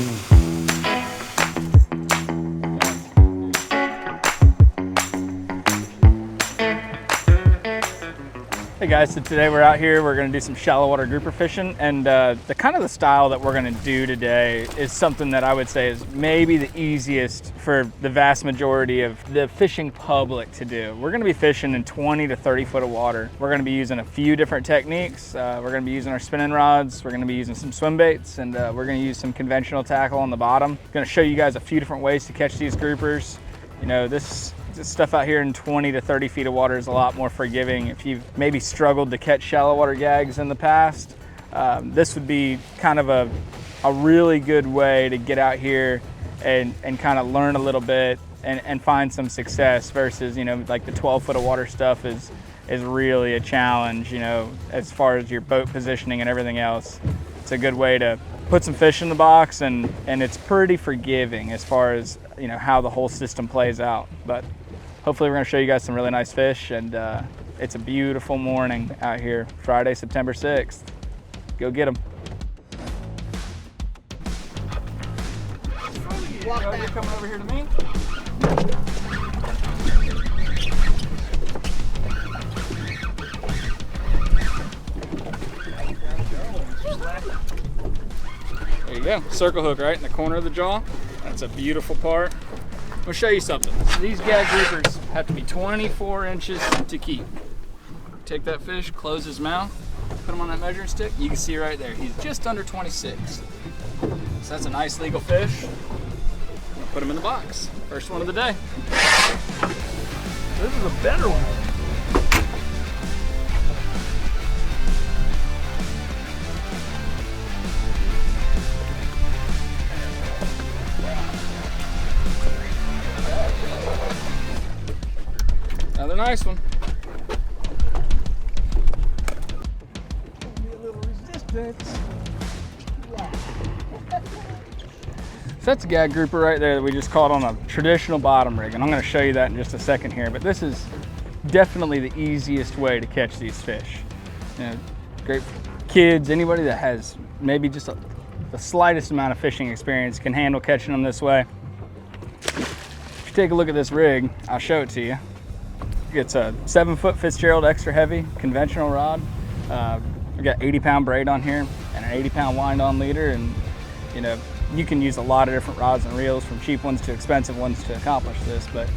Hey guys, so today we're out here, we're gonna do some shallow water grouper fishing, and the style that we're gonna do today is something that I would say is maybe the easiest for the vast majority of the fishing public to do. We're gonna be fishing in 20 to 30 foot of water. We're gonna be using a few different techniques. We're gonna be using our spinning rods, we're gonna be using some swim baits, and we're gonna use some conventional tackle on the bottom. Gonna show you guys a few different ways to catch these groupers. You know, this stuff out here in 20 to 30 feet of water is a lot more forgiving. If you've maybe struggled to catch shallow water gags in the past, this would be kind of a really good way to get out here and kind of learn a little bit and find some success versus, you know, like the 12 foot of water stuff is really a challenge, you know, as far as your boat positioning and everything else. It's a good way to put some fish in the box, and it's pretty forgiving as far as, you know, how the whole system plays out. But hopefully we're gonna show you guys some really nice fish, and it's a beautiful morning out here, Friday, September 6th. Go get them. You're coming over here to me? There you go, circle hook right in the corner of the jaw. That's a beautiful part. I'm gonna show you something. So these gag groupers have to be 24 inches to keep. Take that fish, close his mouth, put him on that measuring stick. You can see right there, he's just under 26. So that's a nice legal fish. I'm gonna put him in the box. First one of the day. This is a better one. Another nice one. A little resistance. So that's a gag grouper right there that we just caught on a traditional bottom rig, and I'm going to show you that in just a second here. But this is definitely the easiest way to catch these fish. You know, great for kids, anybody that has maybe just the slightest amount of fishing experience can handle catching them this way. If you take a look at this rig, I'll show it to you. It's a 7-foot Fitzgerald extra heavy conventional rod. We got 80-pound braid on here and an 80-pound wind-on leader, and you know, you can use a lot of different rods and reels, from cheap ones to expensive ones, to accomplish this. But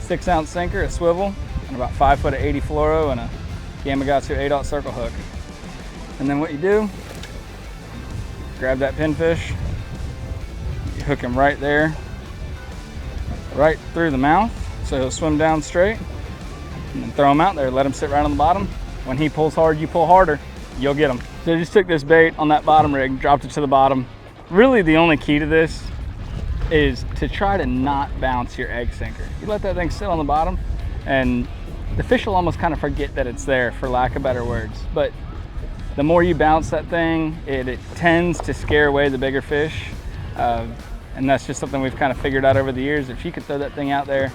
6-ounce sinker, a swivel, and about 5 foot of 80 fluoro, and a Gamakatsu 8/0 circle hook. And then what you do, grab that pinfish, you hook him right there, right through the mouth, so he'll swim down straight, and then throw him out there, let him sit right on the bottom. When he pulls hard, you pull harder, you'll get him. So I just took this bait on that bottom rig, dropped it to the bottom. Really the only key to this is to try to not bounce your egg sinker. You let that thing sit on the bottom, and the fish will almost kind of forget that it's there, for lack of better words. But the more you bounce that thing, it tends to scare away the bigger fish. And that's just something we've kind of figured out over the years. If you could throw that thing out there,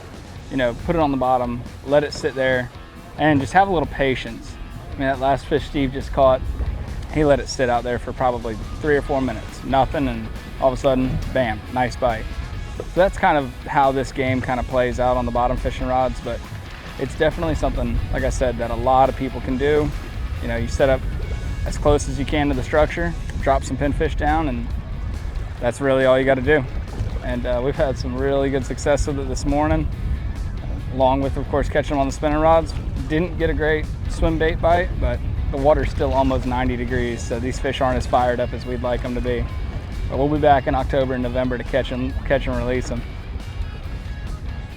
you know, put it on the bottom, let it sit there, and just have a little patience. I mean, that last fish Steve just caught, he let it sit out there for probably 3 or 4 minutes, nothing, and all of a sudden, bam, nice bite. So that's kind of how this game kind of plays out on the bottom fishing rods, but it's definitely something, like I said, that a lot of people can do. You know, you set up as close as you can to the structure, drop some pinfish down, and that's really all you got to do. And we've had some really good success with it this morning, along with, of course, catching them on the spinning rods. Didn't get a great swim bait bite, but the water's still almost 90 degrees, so these fish aren't as fired up as we'd like them to be. But we'll be back in October and November to catch and release them.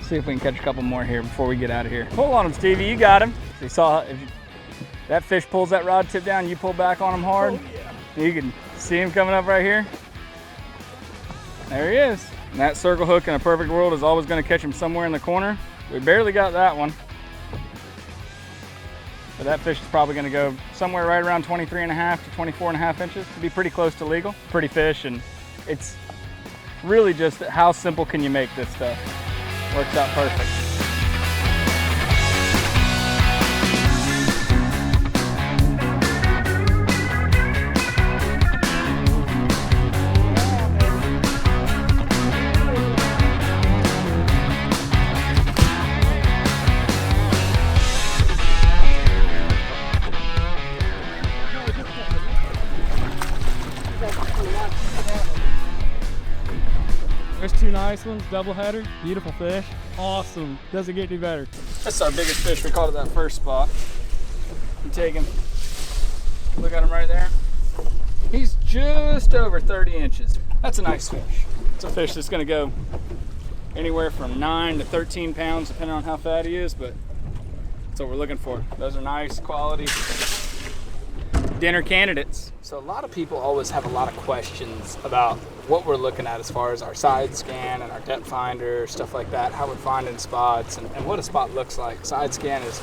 See if we can catch a couple more here before we get out of here. Pull on him, Stevie, you got him. So you saw, if that fish pulls that rod tip down, you pull back on him hard. Oh, yeah. You can see him coming up right here. There he is. And that circle hook in a perfect world is always going to catch him somewhere in the corner. We barely got that one. But that fish is probably going to go somewhere right around 23.5 to 24.5 inches. It'd be pretty close to legal. Pretty fish, and it's really just how simple can you make this stuff. Works out perfect. There's two nice ones, double header, beautiful fish. Awesome, doesn't get any better. That's our biggest fish. We caught at that first spot. You take him, look at him right there. He's just over 30 inches. That's a nice fish. It's a fish that's gonna go anywhere from 9 to 13 pounds, depending on how fat he is, but that's what we're looking for. Those are nice quality dinner candidates. So a lot of people always have a lot of questions about what we're looking at as far as our side scan and our depth finder, stuff like that, how we're finding spots and what a spot looks like. Side scan is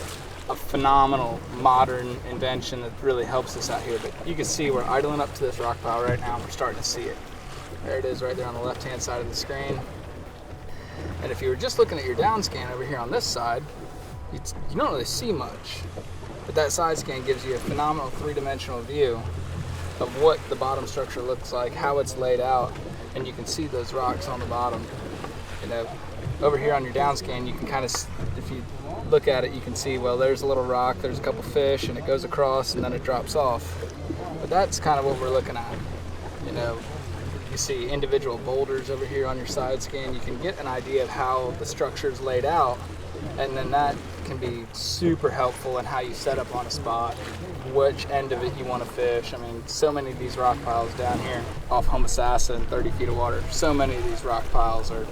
a phenomenal modern invention that really helps us out here, but you can see we're idling up to this rock pile right now and we're starting to see it. There it is right there on the left hand side of the screen. And if you were just looking at your down scan over here on this side, you don't really see much. But that side scan gives you a phenomenal three-dimensional view of what the bottom structure looks like, how it's laid out, and you can see those rocks on the bottom. You know, over here on your down scan, you can kind of, if you look at it, you can see, well, there's a little rock, there's a couple fish, and it goes across, and then it drops off. But that's kind of what we're looking at. You know, you see individual boulders over here on your side scan. You can get an idea of how the structure is laid out, and then that can be super helpful in how you set up on a spot, which end of it you want to fish. I mean, so many of these rock piles down here off Homosassa in 30 feet of water, so many of these rock piles are,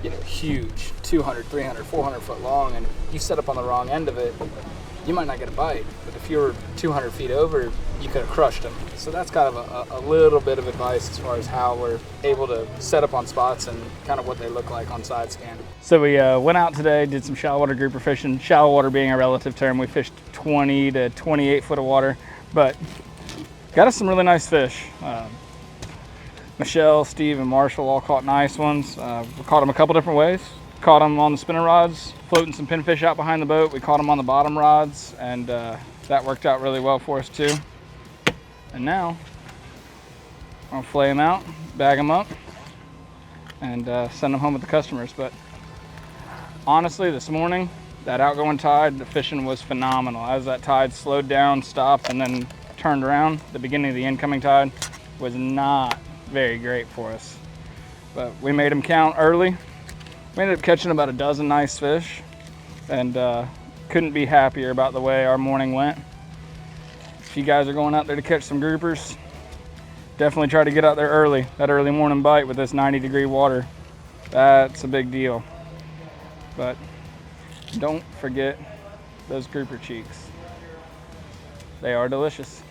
you know, huge, 200, 300, 400 foot long, and if you set up on the wrong end of it, you might not get a bite. But if you were 200 feet over, you could have crushed them. So that's kind of a little bit of advice as far as how we're able to set up on spots and kind of what they look like on side scan. So we went out today, did some shallow water grouper fishing. Shallow water being a relative term. We fished 20 to 28 foot of water, but got us some really nice fish. Michelle, Steve, and Marshall all caught nice ones. We caught them a couple different ways. Caught them on the spinner rods, floating some pinfish out behind the boat. We caught them on the bottom rods, and that worked out really well for us too. And now, I'll flay them out, bag them up, and send them home with the customers. But honestly, this morning, that outgoing tide, the fishing was phenomenal. As that tide slowed down, stopped, and then turned around, the beginning of the incoming tide was not very great for us. But we made them count early. We ended up catching about a dozen nice fish, and couldn't be happier about the way our morning went. If you guys are going out there to catch some groupers, definitely try to get out there early. That early morning bite with this 90-degree water, that's a big deal. But don't forget those grouper cheeks. They are delicious.